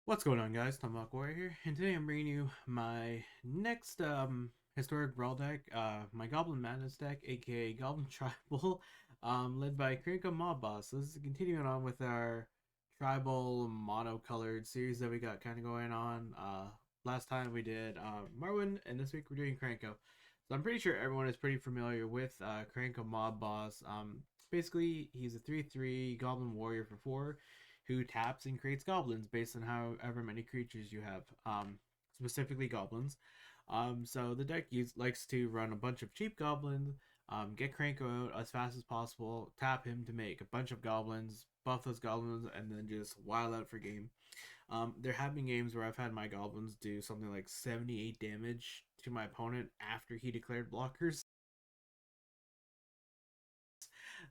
What's going on, guys? Tomahawk Warrior here, and today I'm bringing you my next historic Brawl deck, my Goblin Madness deck, aka Goblin Tribal, led by Krenko Mob Boss. So this is continuing on with our tribal mono-colored series that we got kind of going on. Last time we did Marwin, and this week we're doing Krenko. So I'm pretty sure everyone is pretty familiar with Krenko Mob Boss. Basically, he's a 3/3 Goblin Warrior for 4 who taps and creates goblins based on however many creatures you have, specifically goblins. So the deck likes to run a bunch of cheap goblins, get Krenko out as fast as possible, tap him to make a bunch of goblins, buff those goblins, and then just wild out for game. There have been games where I've had my goblins do something like 78 damage to my opponent after he declared blockers.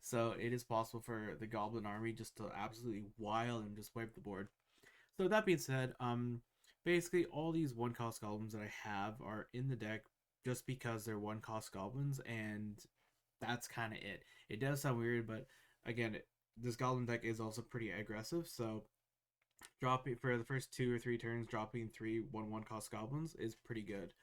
So it is possible for the goblin army just to absolutely wild and just wipe the board. So that being said, basically all these one cost goblins that I have are in the deck just because they're one cost goblins, and that's kind of it. It does sound weird, but again, this goblin deck is also pretty aggressive. So dropping for the first 2 or 3 turns, dropping 3/1/1 cost goblins is pretty good.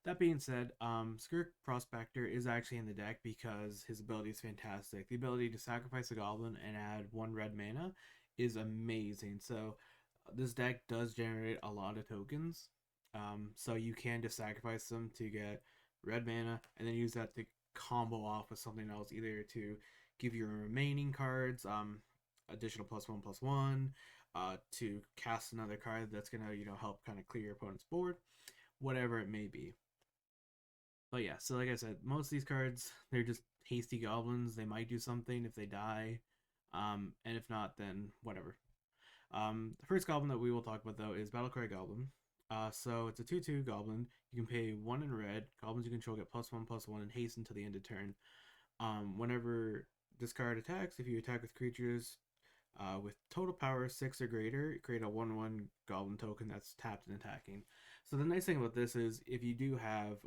That being said, Skirk Prospector is actually in the deck because his ability is fantastic. The ability to sacrifice a goblin and add 1 red mana is amazing. So this deck does generate a lot of tokens. So you can just sacrifice them to get red mana and then use that to combo off with something else, either to give your remaining cards additional +1/+1, to cast another card that's gonna help kind of clear your opponent's board, whatever it may be. But yeah, so like I said, most of these cards they're just hasty goblins. They might do something if they die, and if not, then whatever. The first goblin that we will talk about though is Battlecry Goblin. So it's a 2/2 goblin. You can pay 1 in red. Goblins you control get +1/+1 and haste until the end of turn. Whenever this card attacks, if you attack with creatures with total power 6 or greater, create a 1/1 goblin token that's tapped and attacking. So the nice thing about this is if you do have,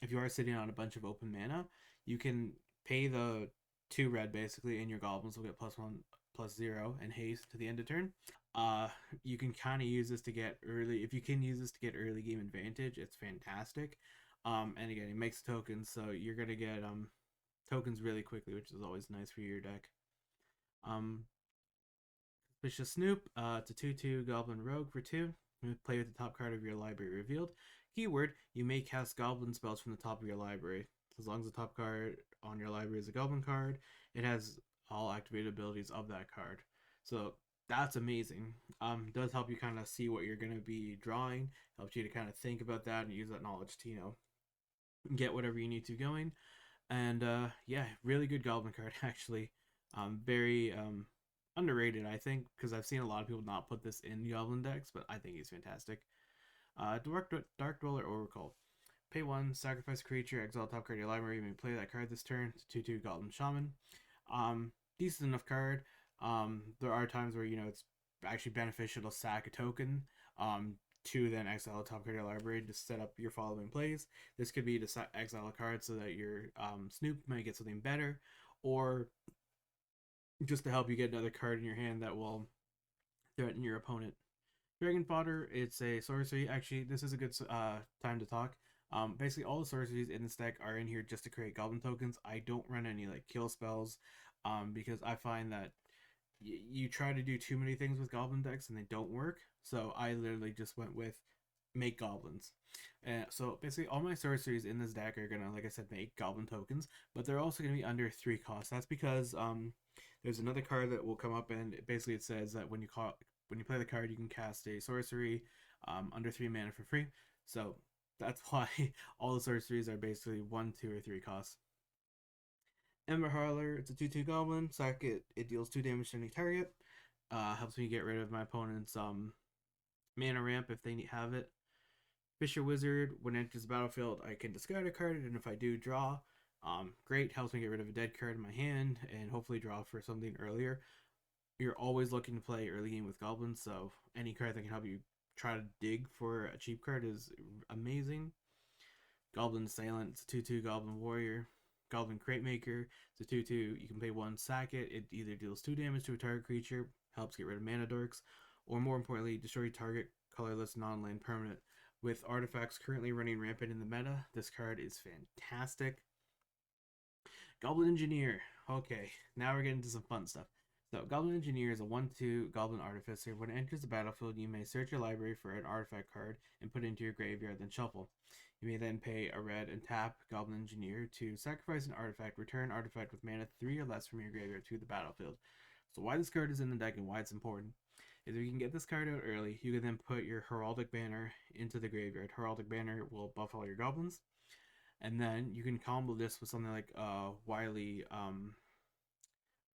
if you are sitting on a bunch of open mana, you can pay the 2 red basically, and your goblins will get +1/+0 and haste to the end of turn. Uh, you can kind of use this to get early. If you can use this to get early game advantage, it's fantastic. And again, it makes tokens, so you're gonna get tokens really quickly, which is always nice for your deck. Um, Suspicious Snoop, it's a 2/2 Goblin Rogue for 2. You play with the top card of your library revealed. Keyword, you may cast Goblin spells from the top of your library. As long as the top card on your library is a Goblin card, it has all activated abilities of that card. So that's amazing. Does help you kind of see what you're going to be drawing. Helps you to kind of think about that and use that knowledge to, get whatever you need to going. And yeah, really good Goblin card actually. Very underrated, I think, because I've seen a lot of people not put this in Goblin decks, but I think he's fantastic. Dark Dweller Oracle. Pay 1, sacrifice a creature, exile top card of your library. You may play that card this turn. It's 2/2 Goblin Shaman. Decent enough card. There are times where it's actually beneficial to sack a token. To then exile a top card of your library to set up your following plays. This could be to exile a card so that your Snoop might get something better, or just to help you get another card in your hand that will threaten your opponent. Dragon Fodder, it's a sorcery. Actually, this is a good time to talk. Basically, all the sorceries in this deck are in here just to create goblin tokens. I don't run any like kill spells, because I find that you try to do too many things with goblin decks and they don't work. So I literally just went with make goblins. And so basically, all my sorceries in this deck are gonna, like I said, make goblin tokens, but they're also gonna be under 3 costs. That's because there's another card that will come up, and basically it says that when you play the card, you can cast a sorcery under 3 mana for free. So that's why all the sorceries are basically 1, 2, or 3 costs. Ember Harler, it's a 2/2 goblin. Sack it. It deals 2 damage to any target. Helps me get rid of my opponent's mana ramp if they have it. Fisher Wizard, when it enters the battlefield, I can discard a card, and if I do, draw. Great, helps me get rid of a dead card in my hand and hopefully draw for something earlier. You're always looking to play early game with goblins, so any card that can help you try to dig for a cheap card is amazing. Goblin Assailant, it's a 2/2 Goblin Warrior. Goblin Crate Maker, it's a 2/2. You can pay 1, sack it. It either deals 2 damage to a target creature, helps get rid of mana dorks, or more importantly, destroy target colorless non-land permanent. With artifacts currently running rampant in the meta, this card is fantastic. Goblin Engineer. Okay, now we're getting to some fun stuff. So, Goblin Engineer is a 1/2 Goblin Artificer. When it enters the battlefield, you may search your library for an artifact card and put it into your graveyard, then shuffle. You may then pay a red and tap Goblin Engineer to sacrifice an artifact, return artifact with mana 3 or less from your graveyard to the battlefield. So, why this card is in the deck and why it's important is if you can get this card out early, you can then put your Heraldic Banner into the graveyard. Heraldic Banner will buff all your goblins, and then you can combo this with something like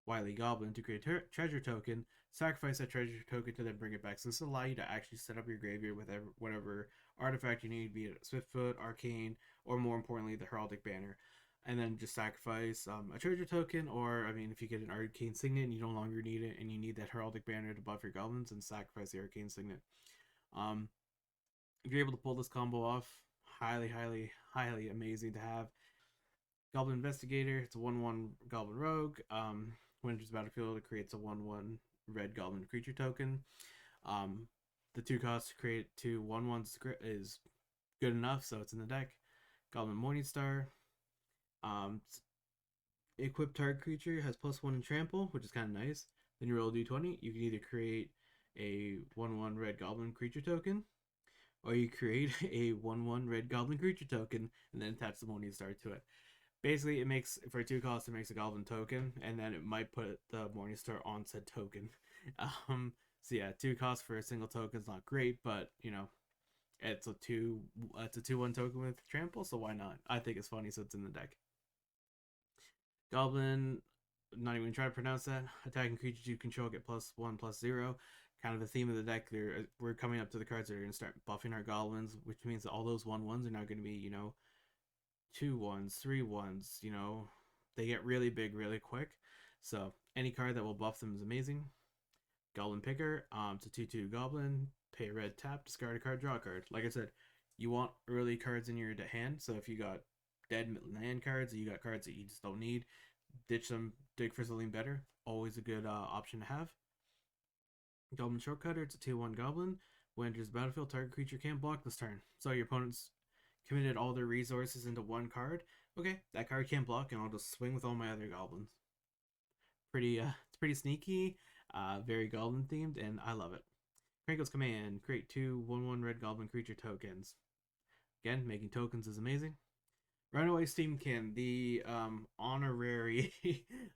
Wily Goblin to create a treasure token, sacrifice that treasure token to then bring it back. So this will allow you to actually set up your graveyard with whatever artifact you need, be it Swiftfoot, Arcane, or more importantly, the Heraldic Banner. And then just sacrifice a treasure token, or, I mean, if you get an Arcane Signet and you no longer need it, and you need that Heraldic Banner to buff your goblins, and sacrifice the Arcane Signet. If you're able to pull this combo off, highly, highly, highly amazing to have. Goblin Investigator, it's a 1/1 Goblin Rogue. When it enters the battlefield, it creates a 1/1 red Goblin creature token. The 2 costs to create 2 1/1s is good enough, so it's in the deck. Goblin Morningstar. Equipped target creature has +1 in trample, which is kind of nice. Then you roll a d20. You can either create a 1/1 red Goblin creature token, or you create a 1/1 red Goblin creature token and then attach the Morningstar to it. Basically, it makes, for 2 costs, it makes a Goblin token, and then it might put the Morningstar on said token. So yeah, 2 costs for a single token is not great, but you know, it's a 2/1 token with trample, so why not? I think it's funny, so it's in the deck. Goblin, not even try to pronounce that. Attacking creatures you control get +1/+0. Kind of the theme of the deck. We're coming up to the cards that are going to start buffing our goblins, which means that all those 1/1s are now going to be, you know, 2/1s, 3/1s, you know, they get really big really quick. So any card that will buff them is amazing. Goblin Picker, it's a 2/2 Goblin, pay a red tap, discard a card, draw a card. Like I said, you want early cards in your hand, so if you got dead land cards, or you got cards that you just don't need, ditch them, dig for something better. Always a good option to have. Goblin Shortcutter, it's a 2/1 Goblin. When it enters the battlefield, target creature can't block this turn. So your opponent's committed all their resources into one card. Okay, that card can't block, and I'll just swing with all my other goblins. It's pretty sneaky, very goblin themed, and I love it. Krenko's Command, create 2 1/1 red goblin creature tokens. Again, making tokens is amazing. Runaway Steamkin, the honorary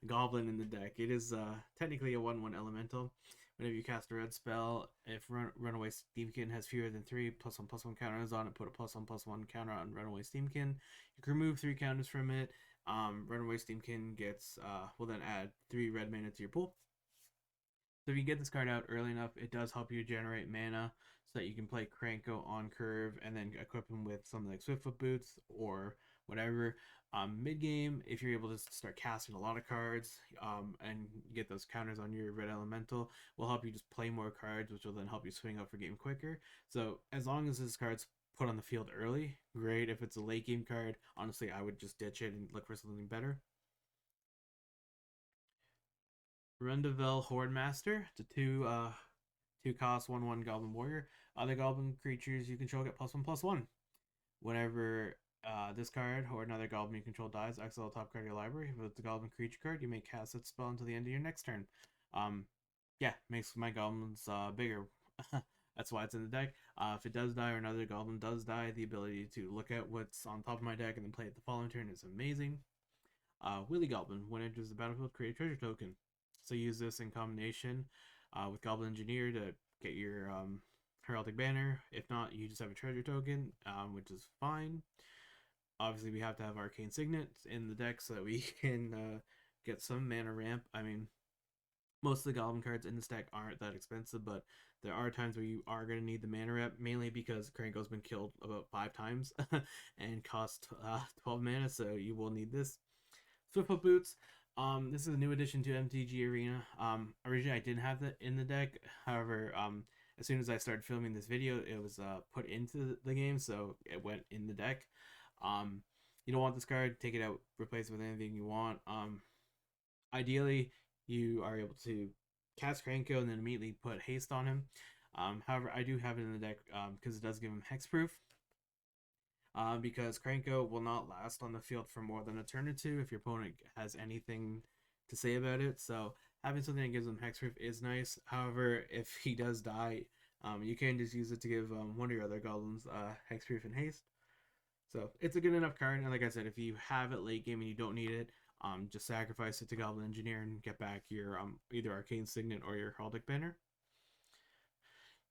goblin in the deck. It is technically a 1/1 elemental. Whenever you cast a red spell, if Runaway Steamkin has fewer than 3 +1/+1 counters on it, put a +1/+1 counter on Runaway Steamkin. You can remove 3 counters from it. Runaway Steamkin gets will then add 3 red mana to your pool. So if you get this card out early enough, it does help you generate mana so that you can play Krenko on curve and then equip him with something like Swiftfoot Boots or whatever. Mid game, if you're able to start casting a lot of cards and get those counters on your red elemental, will help you just play more cards, which will then help you swing up for game quicker. So as long as this card's put on the field early, great. If it's a late game card, honestly, I would just ditch it and look for something better. Rundavel Horde Master. It's a 2 cost 1/1 Goblin Warrior. Other Goblin creatures you control get +1/+1. Whenever this card or another Goblin you control dies, exile the top card of your library. If it's a Goblin creature card, you may cast that spell until the end of your next turn. Yeah, makes my Goblins bigger. That's why it's in the deck. If it does die or another Goblin does die, the ability to look at what's on top of my deck and then play it the following turn is amazing. Willy Goblin, when it enters the battlefield, create a treasure token. So use this in combination with Goblin Engineer to get your Heraldic Banner. If not, you just have a treasure token, which is fine. Obviously, we have to have Arcane Signet in the deck so that we can get some mana ramp. I mean, most of the Goblin cards in this deck aren't that expensive, but there are times where you are going to need the mana ramp, mainly because Krenko's been killed about 5 times and cost 12 mana, so you will need this. Swiftfoot Boots. This is a new addition to MTG Arena. Originally I didn't have that in the deck. However, as soon as I started filming this video, it was put into the game, so it went in the deck. You don't want this card, take it out, replace it with anything you want. Ideally, you are able to cast Krenko and then immediately put haste on him. However, I do have it in the deck because it does give him hexproof. Because Krenko will not last on the field for more than a turn or two if your opponent has anything to say about it. So having something that gives him hexproof is nice. However, if he does die, you can just use it to give one of your other goblins hexproof and haste. So it's a good enough card. And like I said, if you have it late game and you don't need it, just sacrifice it to Goblin Engineer and get back your either Arcane Signet or your Heraldic Banner.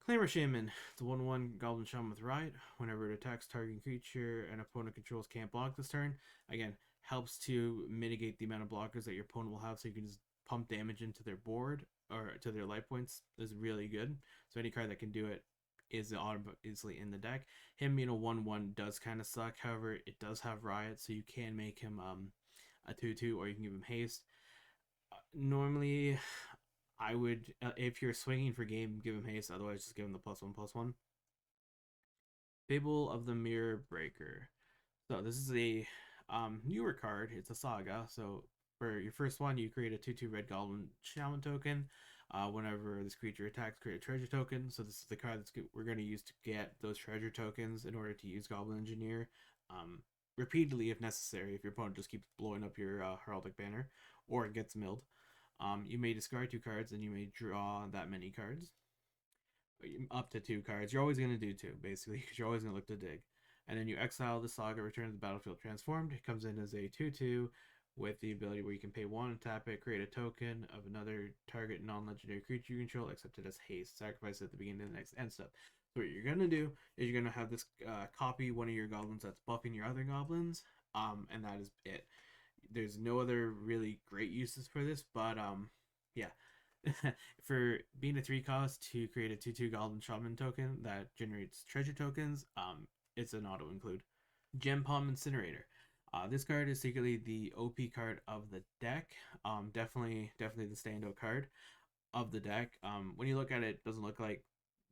Clamor Shaman. It's a 1/1 Goblin Shaman with Riot. Whenever it attacks target creature an opponent controls can't block this turn. Again, helps to mitigate the amount of blockers that your opponent will have, so you can just pump damage into their board or to their life points is really good. So any card that can do it is easily in the deck. Him, 1/1 does kind of suck. However, it does have Riot, so you can make him a 2/2, or you can give him haste. Normally, I would, if you're swinging for game, give him haste. Otherwise, just give him the +1/+1. Fable of the Mirror Breaker. So this is a newer card. It's a saga. So for your first one, you create a 2/2 red goblin shaman token. Whenever this creature attacks, create a treasure token. So this is the card we're going to use to get those treasure tokens in order to use Goblin Engineer repeatedly if necessary. If your opponent just keeps blowing up your Heraldic Banner or it gets milled. You may discard 2 cards and you may draw that many cards. Up to 2 cards. You're always going to do 2, basically, because you're always going to look to dig. And then you exile the saga, return to the battlefield transformed. It comes in as a 2/2 with the ability where you can pay 1 and tap it, create a token of another target non-legendary creature you control, except it has haste. Sacrifice it at the beginning of the next end step. So what you're going to do is you're going to have this copy one of your goblins that's buffing your other goblins, and that is it. There's no other really great uses for this, but yeah. For being a 3 cost to create a 2/2 Goblin Shaman token that generates treasure tokens, it's an auto include. Gem Palm Incinerator. This card is secretly the OP card of the deck. Definitely the standout card of the deck. When you look at it, it doesn't look like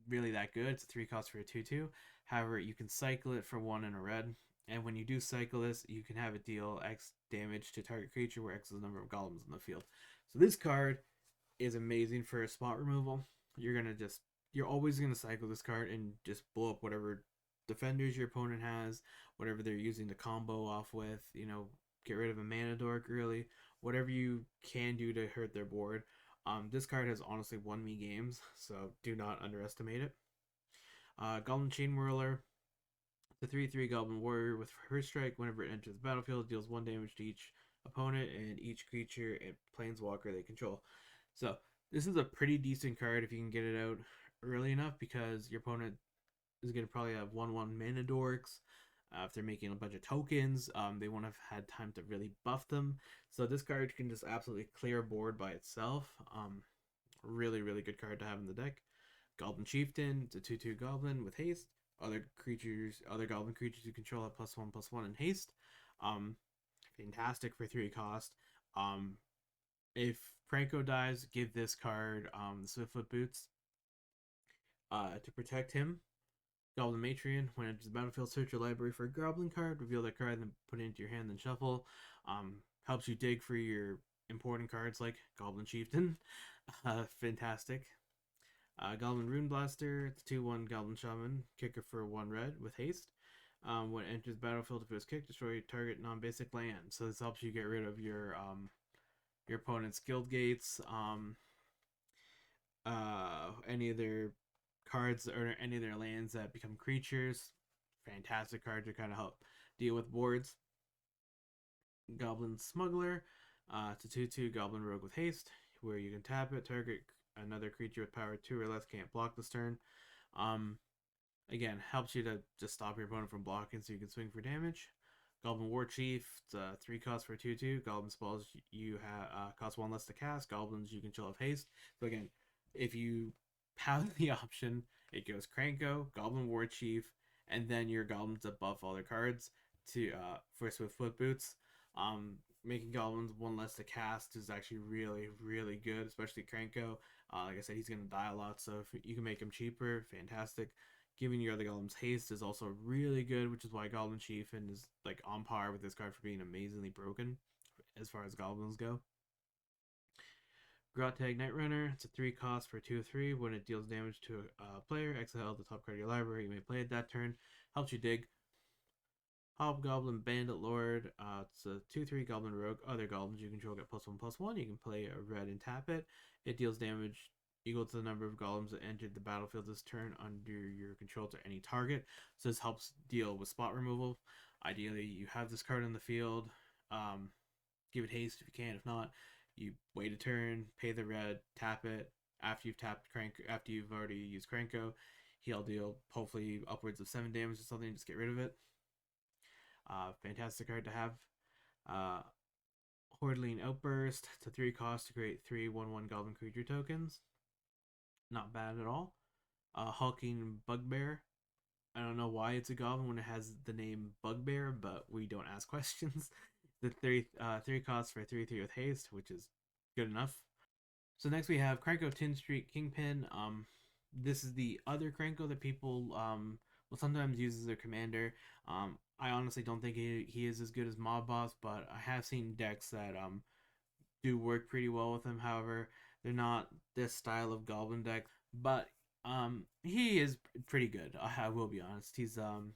really that good. It's a 3 cost for a 2/2. However, you can cycle it for 1 in a red. And when you do cycle this, you can have it deal X damage to target creature, where X is the number of goblins in the field. So this card is amazing for spot removal. You're always gonna cycle this card and just blow up whatever defenders your opponent has, whatever they're using to combo off with. Get rid of a mana dork early, whatever you can do to hurt their board. This card has honestly won me games, so do not underestimate it. Goblin Chain Whirler. The 3/3 Goblin Warrior with first strike. Whenever it enters the battlefield, deals 1 damage to each opponent and each creature and planeswalker they control. So this is a pretty decent card if you can get it out early enough, because your opponent is going to probably have 1/1 mana dorks. If they're making a bunch of tokens, they won't have had time to really buff them. So this card can just absolutely clear a board by itself. Really good card to have in the deck. Goblin Chieftain. It's a 2/2 goblin with haste. Other goblin creatures you control have +1/+1 in haste. Fantastic for 3 cost. If Krenko dies, give this card the Swiftfoot Boots to protect him. Goblin Matrion. When it enters the battlefield, search your library for a goblin card, reveal that card, then put it into your hand, then shuffle. Helps you dig for your important cards like Goblin Chieftain. Fantastic. Goblin Rune Blaster. It's 2/1 Goblin Shaman. Kicker for 1 red with haste. When it enters the battlefield, if it was kicked, destroy target non-basic land. So this helps you get rid of your opponent's guild gates, any of their cards or any of their lands that become creatures. Fantastic card to kind of help deal with boards. Goblin Smuggler. It's a 2/2 Goblin Rogue with haste, where you can tap it, target another creature with power 2 or less can't block this turn. Again, helps you to just stop your opponent from blocking so you can swing for damage. Goblin War Chief. It's a 3 cost for a 2/2. Goblin spells you have cost 1 less to cast. Goblins you control have haste. So again, if you have the option, it goes Krenko, Goblin War Chief, and then your goblins that buff all their cards to for Swiftfoot Boots. Making goblins 1 less to cast is actually really good, especially Krenko. Like I said, he's gonna die a lot, so if you can make him cheaper, fantastic. Giving your other goblins haste is also really good, which is why Goblin Chieftain is like on par with this card for being amazingly broken as far as goblins go. Grotag Night Runner. It's a 3 cost for 2/3. When it deals damage to a player, exile the top card of your library. You may play it that turn. Helps you dig. Hobgoblin Bandit Lord. It's a 2/3 Goblin Rogue. Other goblins you control get +1/+1. You can play a red and tap it. It deals damage equal to the number of golems that entered the battlefield this turn under your control to any target. So this helps deal with spot removal. Ideally, you have this card on the field. Give it haste if you can. If not, you wait a turn, pay the red, tap it. After you've tapped Krenko, after you've already used Krenko, he'll deal hopefully upwards of 7 damage or something. Just get rid of it. Fantastic card to have. Hordeling Outburst. It's a 3 cost to create 3/1/1 Goblin creature tokens. Not bad at all. Hulking Bugbear. I don't know why it's a goblin when it has the name Bugbear, but we don't ask questions. The 3 costs for 3/3 with haste, which is good enough. So next we have Krenko Tin Street Kingpin. This is the other Krenko that people will sometimes use as their commander. I honestly don't think he is as good as Mob Boss, but I have seen decks that do work pretty well with him. However, they're not this style of Goblin deck, but he is pretty good. I will be honest. He's a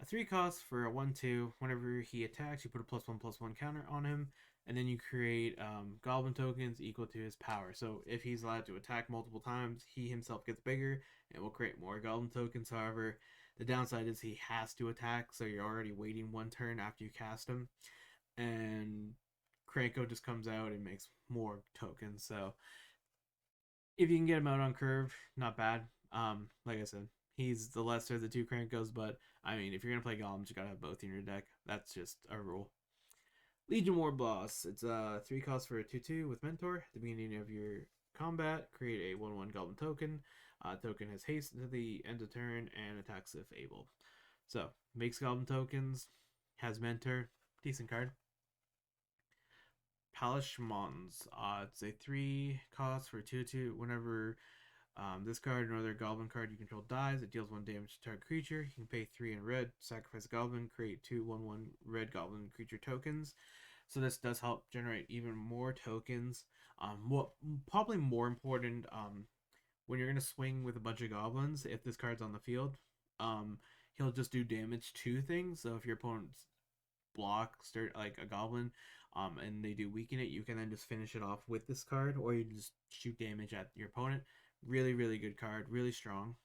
3 cost for a 1/2. Whenever he attacks, you put a +1/+1 counter on him, and then you create Goblin tokens equal to his power. So if he's allowed to attack multiple times, he himself gets bigger and will create more Goblin tokens. However, the downside is he has to attack, so you're already waiting 1 turn after you cast him, and Krenko just comes out and makes more tokens. So if you can get him out on curve, not bad. Like I said, he's the lesser of the 2 Krenkos, but I mean, if you're gonna play golems, you gotta have both in your deck. That's just a rule. Legion War Boss. It's a 3 cost for a 2/2 with Mentor. At the beginning of your combat, create a 1/1 Goblin token. Token has haste until the end of turn and attacks if able. So makes Goblin tokens, has Mentor, decent card. Palace Shamans. It's a 3 cost for 2/2. Whenever this card or another goblin card you control dies, it deals 1 damage to target creature. You can pay 3 in red, sacrifice a goblin, create 2/1/1 red goblin creature tokens. So this does help generate even more tokens. What probably more important, when you're gonna swing with a bunch of goblins, if this card's on the field, he'll just do damage to things. So if your opponent's block like a goblin, and they do weaken it, you can then just finish it off with this card, or you just shoot damage at your opponent. Really, really good card, really strong.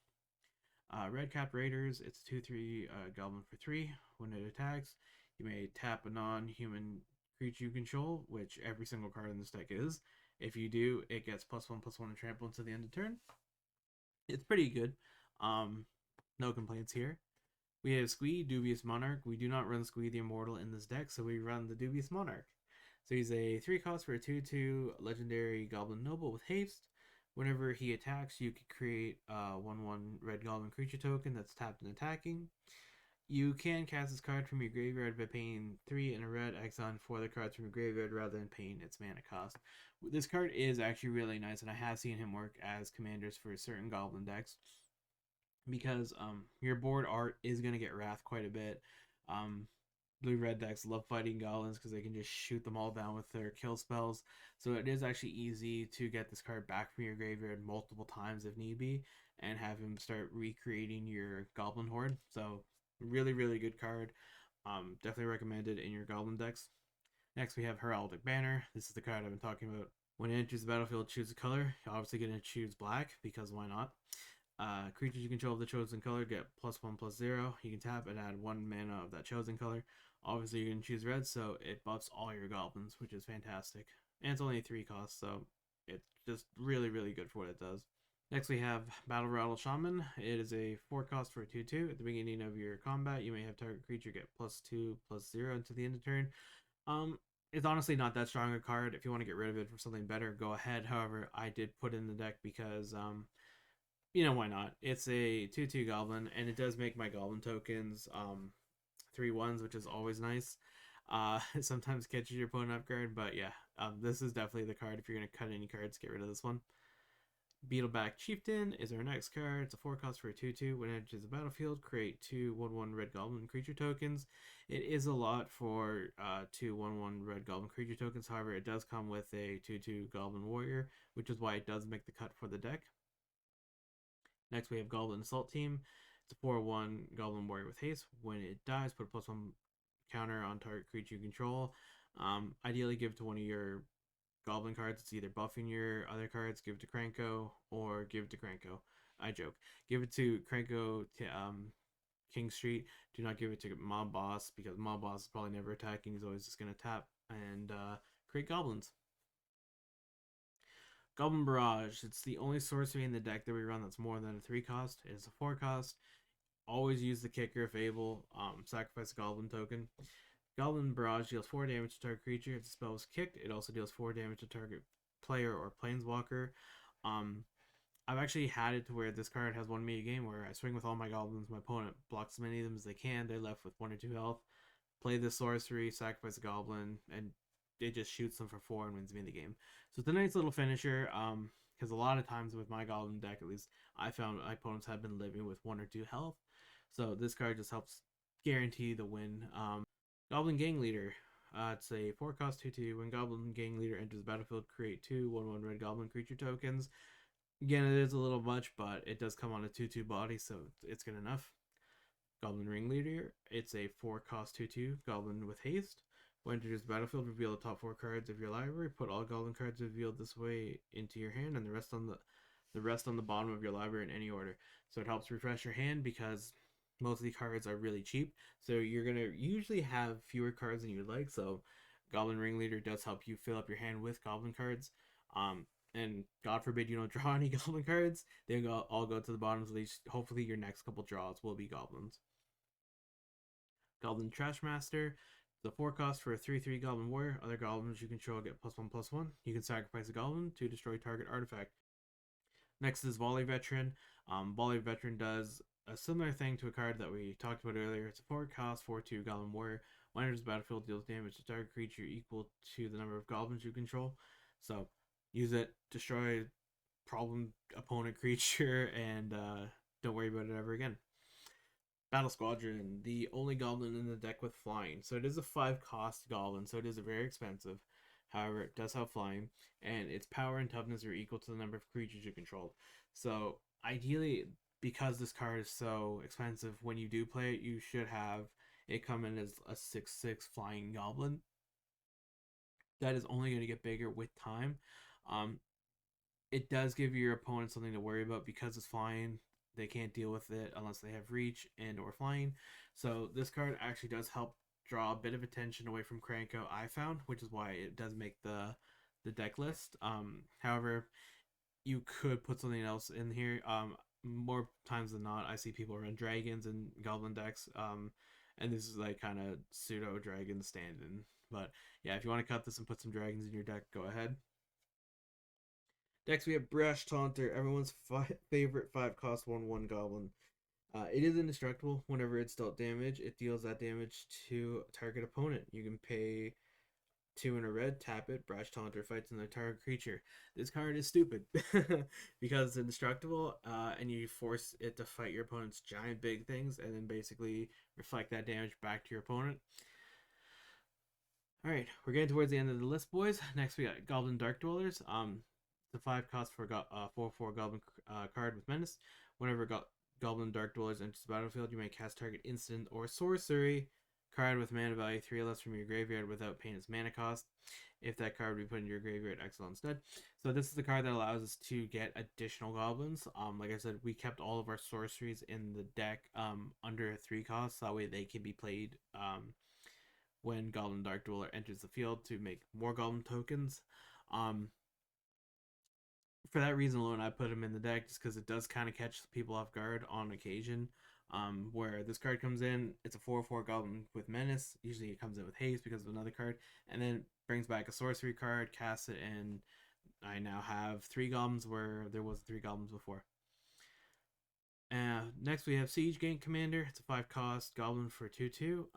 Red Cap Raiders. It's 2/3 goblin for 3. When it attacks, you may tap a non-human creature you control, which every single card in this deck is. If you do, it gets +1/+1 and trample until the end of turn. It's pretty good. No complaints here. We have Squee, Dubious Monarch. We do not run Squee the Immortal in this deck, so we run the Dubious Monarch. So he's a 3 cost for a 2/2 legendary Goblin Noble with haste. Whenever he attacks, you can create a 1/1 red goblin creature token that's tapped and attacking. You can cast this card from your graveyard by paying 3 and a red, exiling 4 other cards from your graveyard rather than paying its mana cost. This card is actually really nice, and I have seen him work as commanders for certain goblin decks, because your board art is going to get wrath quite a bit. Blue-red decks love fighting goblins because they can just shoot them all down with their kill spells. So it is actually easy to get this card back from your graveyard multiple times if need be, and have him start recreating your goblin horde. So really, really good card. Definitely recommended in your goblin decks. Next we have Heraldic Banner. This is the card I've been talking about. When it enters the battlefield, choose a color. You're obviously going to choose black, because why not? Creatures you control of the chosen color get +1/+0. You can tap and add 1 mana of that chosen color. Obviously, you're going to choose red, so it buffs all your goblins, which is fantastic. And it's only a 3 cost, so it's just really, really good for what it does. Next, we have Battle Rattle Shaman. It is a 4 cost for a 2/2. At the beginning of your combat, you may have target creature get +2/+0 until the end of turn. It's honestly not that strong a card. If you want to get rid of it for something better, go ahead. However, I did put it in the deck because why not? It's a 2/2 goblin, and it does make my goblin tokens 3/1s, which is always nice. It sometimes catches your opponent off guard, but yeah, this is definitely the card. If you're going to cut any cards, get rid of this one. Beetleback Chieftain is our next card. It's a 4 cost for a 2/2. When it enters the battlefield, create 2/1/1 red goblin creature tokens. It is a lot for 2/1/1 red goblin creature tokens. However, it does come with a 2/2 goblin warrior, which is why it does make the cut for the deck. Next, we have Goblin Assault Team. It's a 4/1 goblin warrior with haste. When it dies, put a +1 counter on target creature you control. Ideally, give it to one of your goblin cards. It's either buffing your other cards, give it to Krenko, or give it to Krenko. I joke. Give it to Krenko King Street. Do not give it to Mob Boss, because Mob Boss is probably never attacking. He's always just going to tap and create goblins. Goblin Barrage. It's the only sorcery in the deck that we run that's more than a 3 cost. It is a 4 cost. Always use the kicker if able. Sacrifice a goblin token. Goblin Barrage deals 4 damage to target creature. If the spell is kicked, it also deals 4 damage to target player or planeswalker. I've actually had it to where this card has one meta game where I swing with all my goblins. My opponent blocks as many of them as they can. They're left with 1 or 2 health. Play this sorcery, sacrifice a goblin, and it just shoots them for 4 and wins me the game. So it's a nice little finisher. Because a lot of times with my goblin deck, at least, I found my opponents have been living with 1 or 2 health. So this card just helps guarantee the win. Goblin Gang Leader. It's a 4 cost 2/2. When Goblin Gang Leader enters the battlefield, create 2/1/1 red goblin creature tokens. Again, it is a little much, but it does come on a 2/2 body, so it's good enough. Goblin Ringleader. It's a 4 cost 2/2 goblin with haste. When enters the battlefield, reveal the top 4 cards of your library. Put all goblin cards revealed this way into your hand, and the rest on the bottom of your library in any order. So it helps refresh your hand because most of the cards are really cheap, so you're gonna usually have fewer cards than you'd like. So Goblin Ringleader does help you fill up your hand with goblin cards. And God forbid you don't draw any goblin cards, they all go to the bottom. So hopefully your next couple draws will be goblins. Goblin Trash Master. The 4 cost for a 3/3 goblin warrior. Other goblins you control get +1/+1. You can sacrifice a goblin to destroy target artifact. Next is Volley Veteran. Volley Veteran does a similar thing to a card that we talked about earlier. It's a 4 cost 4/2 goblin warrior. When enters the battlefield, deals damage to target creature equal to the number of goblins you control. So use it, destroy problem opponent creature, and don't worry about it ever again. Battle Squadron, the only goblin in the deck with flying. So it is a 5 cost goblin, so it is very expensive. However, it does have flying, and its power and toughness are equal to the number of creatures you control. So ideally, because this card is so expensive, when you do play it, you should have it come in as a 6/6 flying goblin. That is only going to get bigger with time. It does give your opponent something to worry about because it's flying. They can't deal with it unless they have reach and or flying. So this card actually does help draw a bit of attention away from Krenko, I found, which is why it does make the deck list. However, you could put something else in here. More times than not, I see people run dragons and goblin decks. And this is like kind of pseudo dragon stand-in. But yeah, if you want to cut this and put some dragons in your deck, go ahead. Next, we have Brash Taunter, everyone's favorite 5 cost 1/1 goblin. It is indestructible. Whenever it's dealt damage, it deals that damage to a target opponent. You can pay 2 in a red, tap it, Brash Taunter fights another target creature. This card is stupid because it's indestructible, and you force it to fight your opponent's giant big things and then basically reflect that damage back to your opponent. Alright, we're getting towards the end of the list, boys. Next, we got Goblin Dark Dwellers. The 5 cost for a 4/4 goblin card with menace. Whenever Goblin Dark Dwellers enters the battlefield, you may cast target instant or sorcery card with mana value 3 or less from your graveyard without paying its mana cost. If that card would be put into your graveyard, exile instead. So this is the card that allows us to get additional goblins. Like I said, we kept all of our sorceries in the deck under 3 costs. That way they can be played when Goblin Dark Dweller enters the field to make more goblin tokens. For that reason alone, I put him in the deck just because it does kind of catch people off guard on occasion. Where this card comes in, it's a 4/4 goblin with menace. Usually it comes in with haste because of another card, and then brings back a sorcery card, casts it, and I now have 3 goblins where there was 3 goblins before. Next we have Siege Gang Commander. It's a 5 cost goblin for 2/2.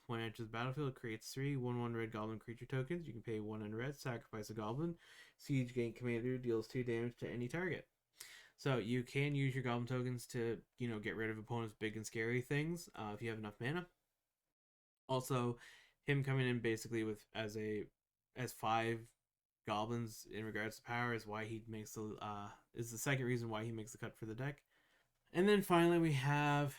When it enters the battlefield, it creates 3 1/1 red goblin creature tokens. You can pay 1 in red, sacrifice a goblin. Siege Gang Commander deals 2 damage to any target. So you can use your goblin tokens to, get rid of opponents' big and scary things if you have enough mana. Also, him coming in basically with as 5 goblins in regards to power is why he makes is the second reason why he makes the cut for the deck. And then finally we have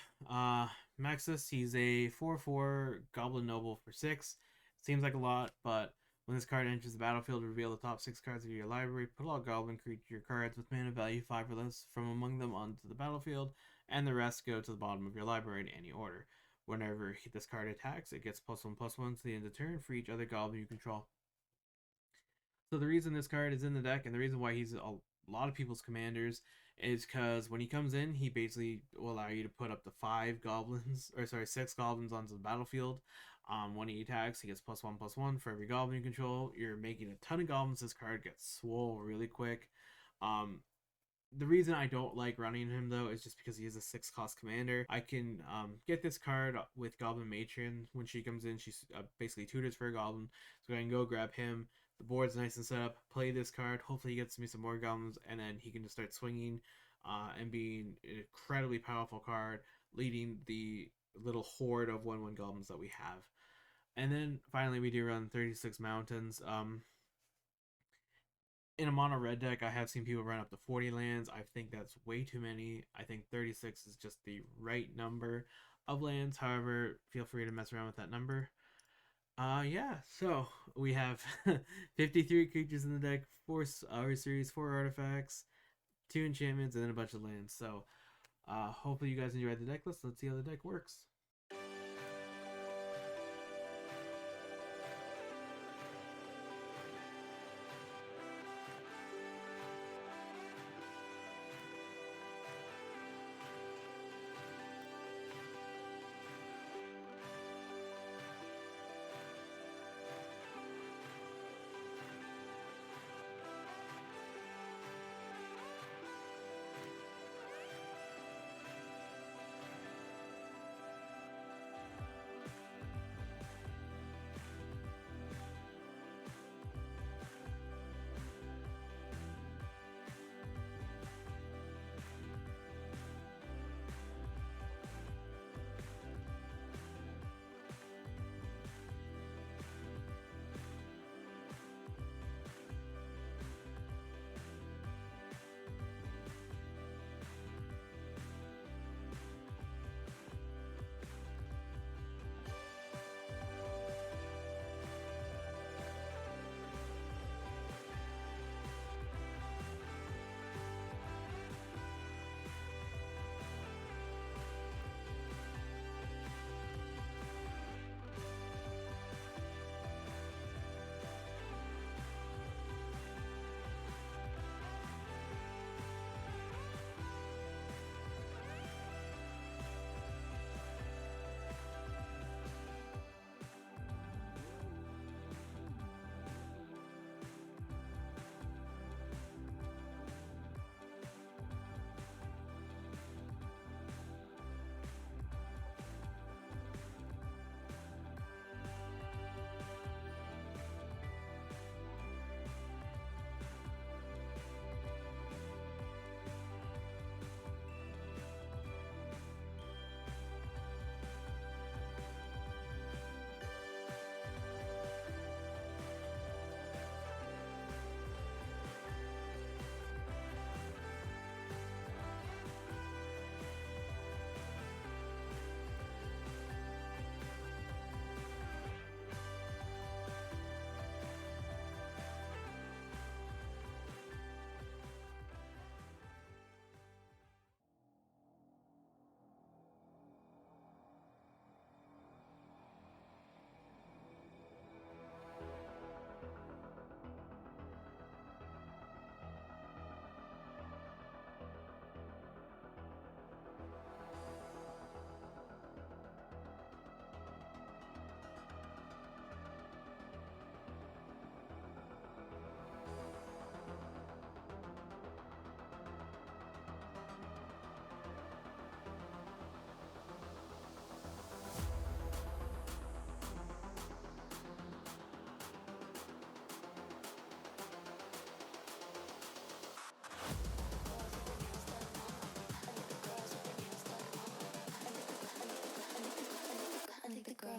Maxus. He's a 4/4 Goblin Noble for 6. Seems like a lot, but when this card enters the battlefield, reveal the top 6 cards of your library. Put all Goblin creature cards with mana value 5 or less from among them onto the battlefield, and the rest go to the bottom of your library in any order. Whenever this card attacks, it gets +1/+1 to the end of the turn for each other Goblin you control. So the reason this card is in the deck, and the reason why he's a lot of people's commanders, is because when he comes in, he basically will allow you to put up to 5 goblins, or sorry, 6 goblins onto the battlefield. When he attacks, he gets +1/+1 for every goblin you control. You're making a ton of goblins. This card gets swole really quick. The reason I don't like running him though is just because he is a 6 cost commander. I can get this card with Goblin Matron. When she comes in, she's basically tutors for a goblin, so I can go grab him. The board's nice and set up. Play this card. Hopefully, he gets me some more goblins, and then he can just start swinging and being an incredibly powerful card, leading the little horde of 1/1 goblins that we have. And then finally, we do run 36 mountains. In a mono red deck, I have seen people run up to 40 lands. I think that's way too many. I think 36 is just the right number of lands. However, feel free to mess around with that number. Yeah, so we have 53 creatures in the deck, 4 series, 4 artifacts, 2 enchantments, and then a bunch of lands. So hopefully you guys enjoyed the deck list. Let's see how the deck works.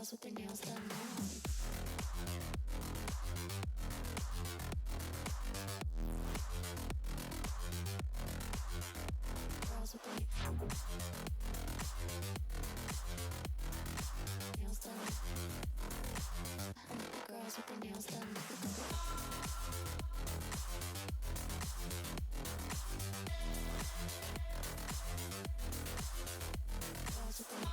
girls with their nails done now. Girls with their nails done. Girls with their nails done. Girls with their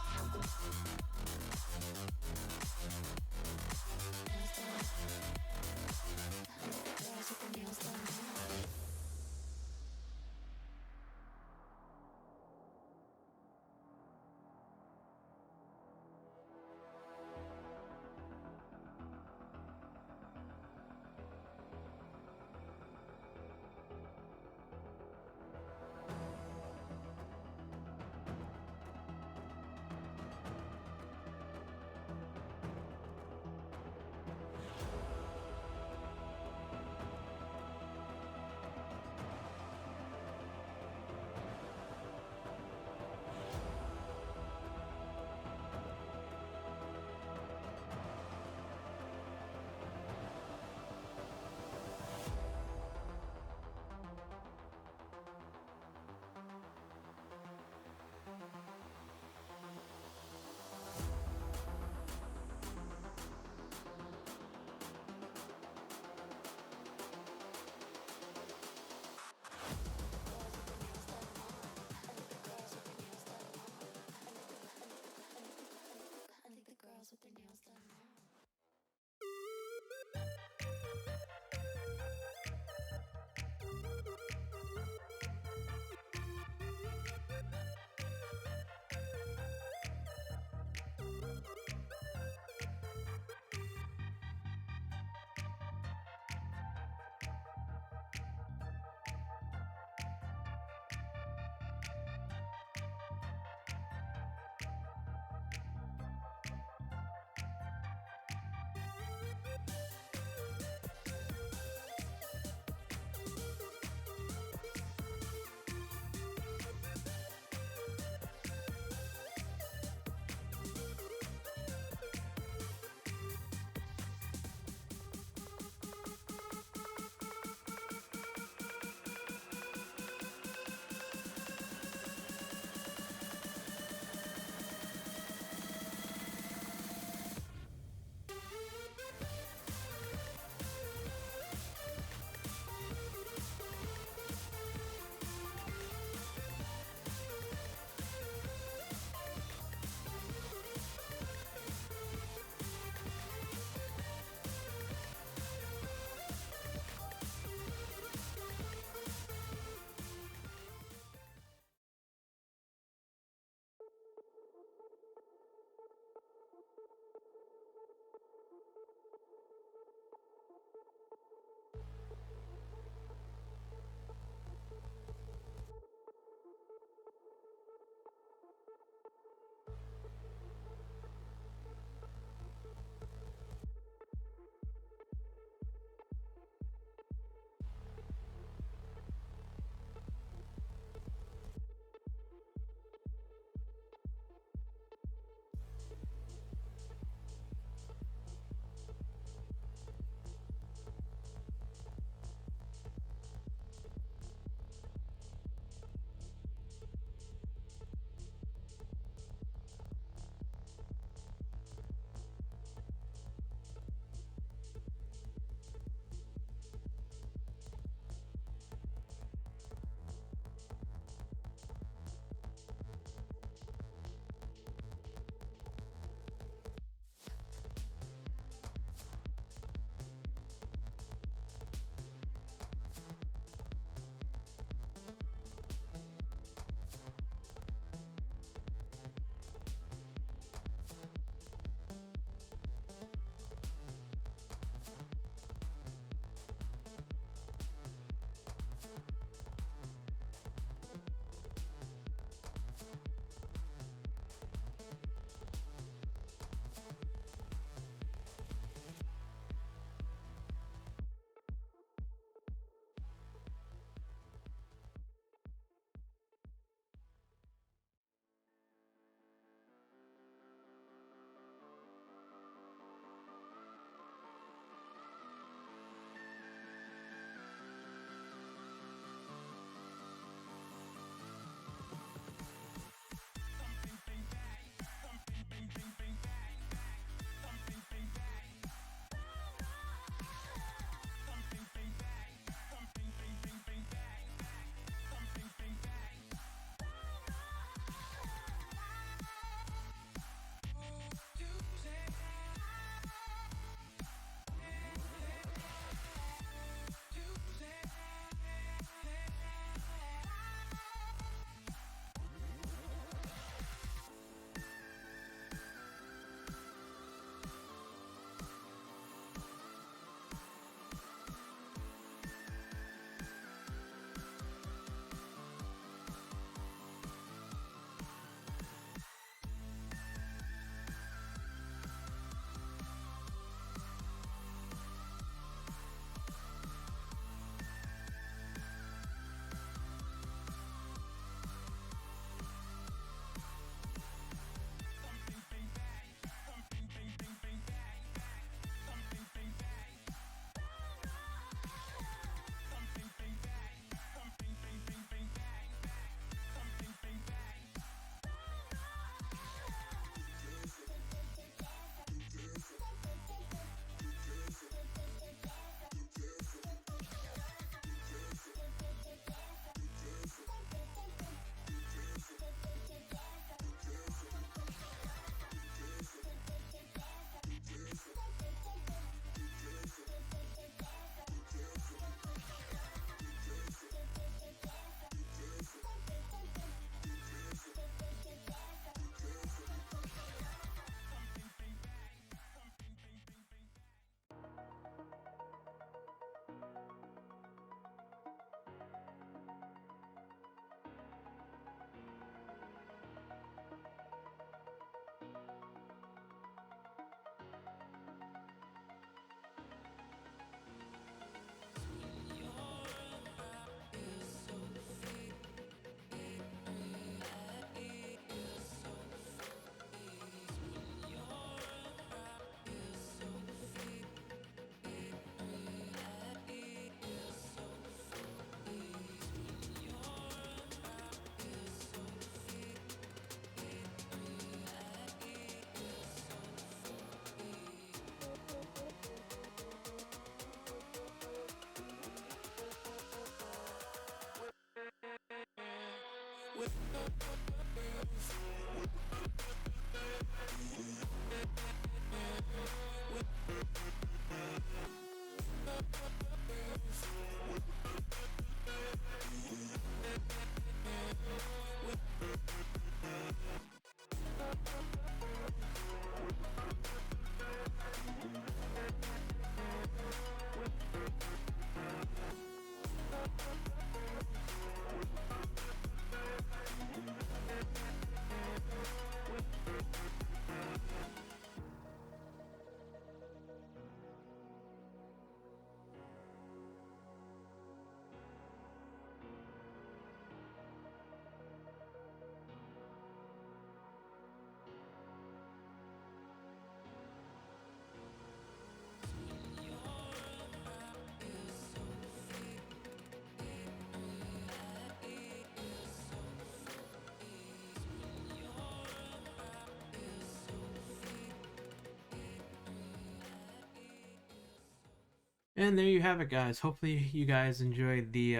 And there you have it, guys. Hopefully you guys enjoyed the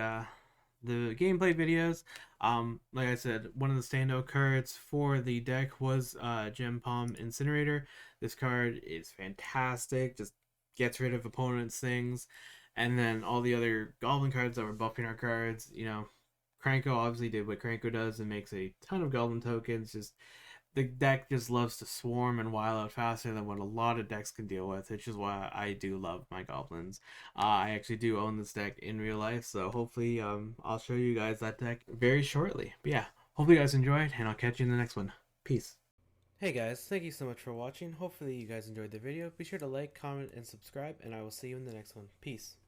gameplay videos. Like I said, one of the standout cards for the deck was Gem Palm Incinerator. This card is fantastic. Just gets rid of opponents' things. And then all the other Goblin cards that were buffing our cards, Krenko obviously did what Krenko does and makes a ton of Goblin tokens. Just the deck just loves to swarm and wild out faster than what a lot of decks can deal with, which is why I do love my goblins. I actually do own this deck in real life, so hopefully I'll show you guys that deck very shortly. But yeah, hopefully you guys enjoyed, and I'll catch you in the next one. Peace. Hey guys, thank you so much for watching. Hopefully you guys enjoyed the video. Be sure to like, comment, and subscribe, and I will see you in the next one. Peace.